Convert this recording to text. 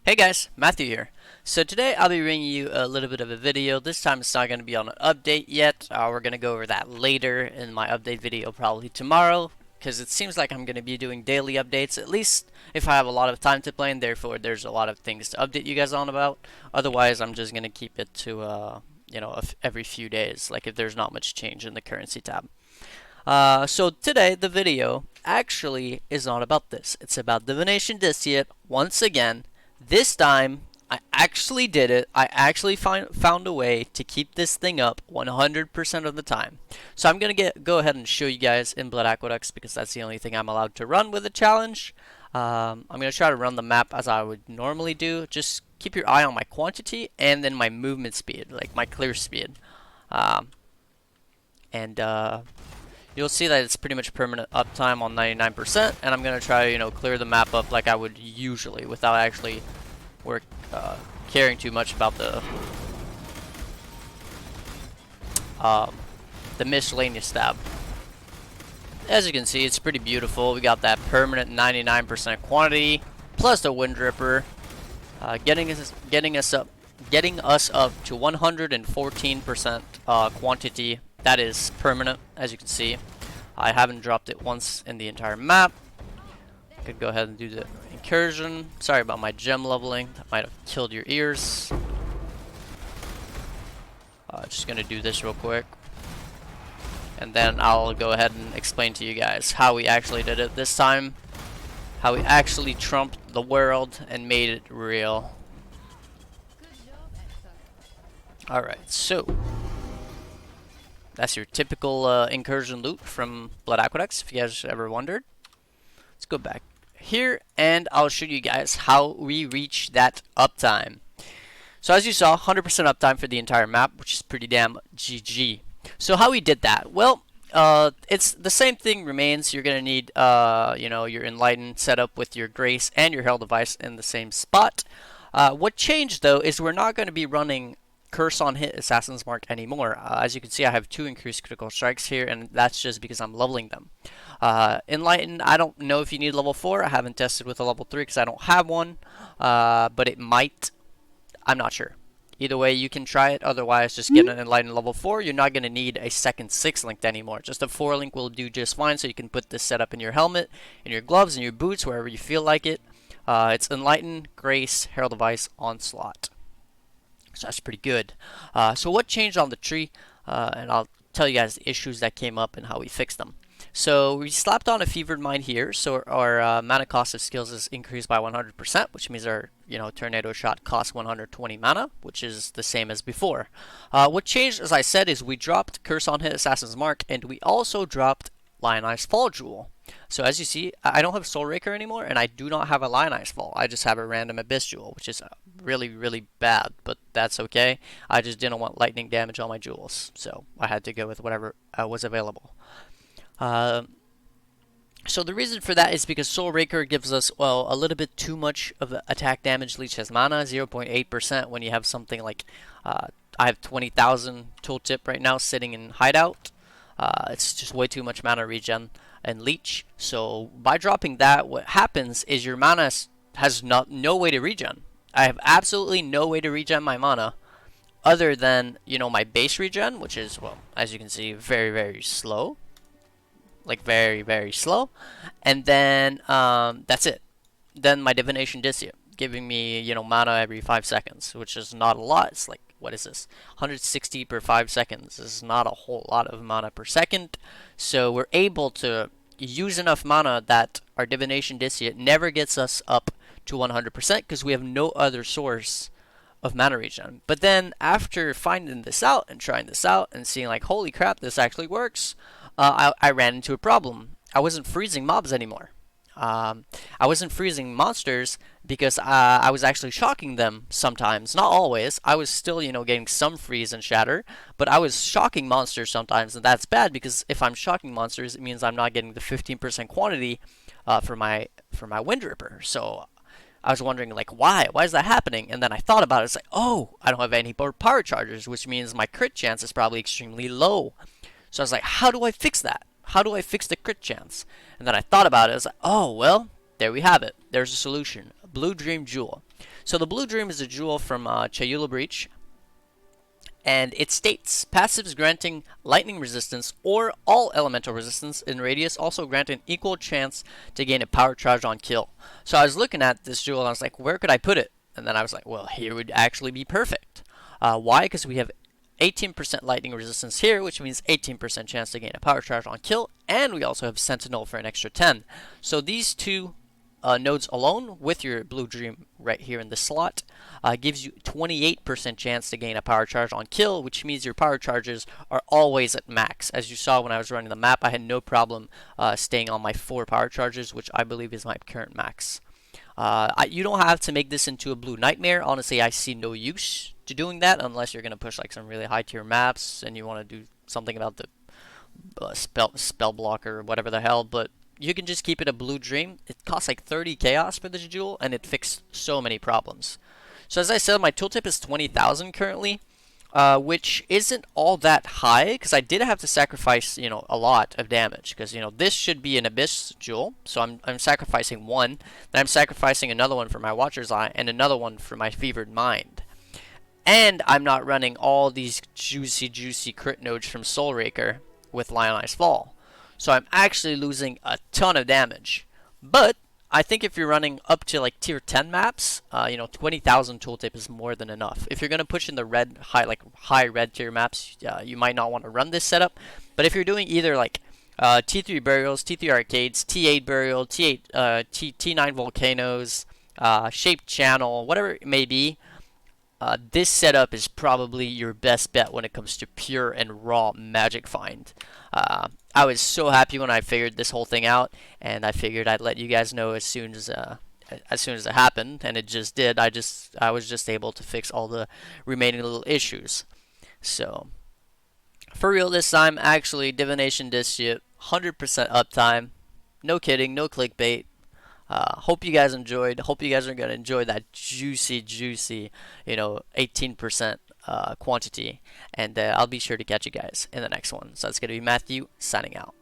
Hey guys, Matthew here. So today I'll be bringing you a little bit of a video. This time it's not going to be on an update yet. We're going to go over that later in my update video, probably tomorrow, because it seems like I'm going to be doing daily updates, at least if I have a lot of time to play, and therefore there's a lot of things to update you guys on about. Otherwise, I'm just going to keep it to, every few days, like if there's not much change in the currency tab. So today the video actually is not about this. It's about Divination Distillate once again. This time, I actually did it. I actually found a way to keep this thing up 100% of the time. So I'm going to go ahead and show you guys in Blood Aqueducts because that's the only thing I'm allowed to run with the challenge. I'm going to try to run the map as I would normally do. Just keep your eye on my quantity and then my movement speed, like my clear speed. You'll see that it's pretty much permanent uptime on 99%, and I'm going to try to, clear the map up like I would usually without actually caring too much about the miscellaneous tab. As you can see, it's pretty beautiful. We got that permanent 99% quantity, plus the Wind Ripper, getting us up to 114% quantity. That is permanent, as you can see. I haven't dropped it once in the entire map. Could go ahead and do the incursion. Sorry about my gem leveling. That might have killed your ears. Just gonna do this real quick. And then I'll go ahead and explain to you guys how we actually did it this time. How we actually trumped the world and made it real. Alright, so that's your typical incursion loot from Blood Aqueducts, if you guys ever wondered. Let's go back here, and I'll show you guys how we reach that uptime. So as you saw, 100% uptime for the entire map, which is pretty damn GG. So how we did that? Well, it's the same thing remains. You're going to need, your Enlighten set up with your Grace and your Herald device in the same spot. What changed, though, is we're not going to be running Curse on Hit Assassin's Mark anymore. As you can see, I have 2 increased critical strikes here, and that's just because I'm leveling them. Enlighten, I don't know if you need level 4. I haven't tested with a level 3 because I don't have one, but it might. I'm not sure. Either way, you can try it. Otherwise, just get an Enlighten level 4. You're not going to need a second 6 link anymore. Just a 4 link will do just fine, so you can put this setup in your helmet, in your gloves, in your boots, wherever you feel like it. It's Enlighten, Grace, Herald device, Onslaught. So that's pretty good. So what changed on the tree? And I'll tell you guys the issues that came up and how we fixed them. So we slapped on a Fevered Mind here. So our mana cost of skills is increased by 100%, which means our tornado shot costs 120 mana, which is the same as before. What changed, as I said, is we dropped Curse on Hit Assassin's Mark, and we also dropped Lionized Fall Jewel. So as you see, I don't have Soul Raker anymore, and I do not have a Lionized Fall. I just have a random Abyss Jewel, which is really, really bad, but that's okay. I just didn't want lightning damage on my jewels, so I had to go with whatever was available. So the reason for that is because Soul Raker gives us, well, a little bit too much of attack damage leeches mana, 0.8% when you have something like, I have 20,000 tooltip right now sitting in Hideout. It's just way too much mana regen and leech. So by dropping that, what happens is your mana has no way to regen. I have absolutely no way to regen my mana other than, my base regen, which is, well, as you can see, very, very slow. Like very, very slow. And then that's it. Then my Divination Distillate, giving me, mana every 5 seconds, which is not a lot. It's like, what is this? 160 per 5 seconds. This is not a whole lot of mana per second. So we're able to use enough mana that our Divination Distillate never gets us up to 100% because we have no other source of mana regen. But then after finding this out and trying this out and seeing like, holy crap, this actually works, I ran into a problem. I wasn't freezing mobs anymore. I wasn't freezing monsters because I was actually shocking them sometimes. Not always. I was still, getting some freeze and shatter, but I was shocking monsters sometimes, and that's bad because if I'm shocking monsters, it means I'm not getting the 15% quantity for my Wind Ripper. So I was wondering, like, why? Why is that happening? And then I thought about it. It's like, oh, I don't have any power chargers, which means my crit chance is probably extremely low. So I was like, how do I fix that? How do I fix the crit chance? And then I thought about it. I was like, oh, well, there we have it. There's a solution. A Blue Dream Jewel. So the Blue Dream is a jewel from Chayula Breach, and it states passives granting lightning resistance or all elemental resistance in radius, also grant an equal chance to gain a power charge on kill. So I was looking at this jewel and I was like, where could I put it? And then I was like, well, here would actually be perfect. Why? Because we have 18% lightning resistance here, which means 18% chance to gain a power charge on kill, and we also have Sentinel for an extra 10. So these two nodes alone, with your Blue Dream right here in the slot, gives you 28% chance to gain a power charge on kill, which means your power charges are always at max. As you saw when I was running the map, I had no problem staying on my 4 power charges, which I believe is my current max. You don't have to make this into a blue nightmare. Honestly, I see no use to doing that unless you're going to push like some really high tier maps and you want to do something about the spell blocker or whatever the hell. But you can just keep it a Blue Dream. It costs like 30 chaos for this jewel, and it fixed so many problems. So as I said, my tooltip is 20,000 currently, which isn't all that high because I did have to sacrifice, a lot of damage because, this should be an Abyss jewel. So I'm sacrificing one, then I'm sacrificing another one for my Watcher's Eye and another one for my Fevered Mind. And I'm not running all these juicy crit nodes from Soulraker with Lionized Fall. So I'm actually losing a ton of damage. But I think if you're running up to like tier 10 maps, 20,000 tooltip is more than enough. If you're going to push in the high red tier maps, you might not want to run this setup. But if you're doing either like T3 Burials, T3 Arcades, T8 Burial, T9 Volcanoes, Shaped Channel, whatever it may be, this setup is probably your best bet when it comes to pure and raw magic find. I was so happy when I figured this whole thing out, and I figured I'd let you guys know as soon as it happened, and it just did. I was just able to fix all the remaining little issues. So for real this time, actually, Divination Distillate, 100% uptime. No kidding, no clickbait. Hope you guys enjoyed. Hope you guys are going to enjoy that juicy, 18% quantity. And I'll be sure to catch you guys in the next one. So that's going to be Matthew signing out.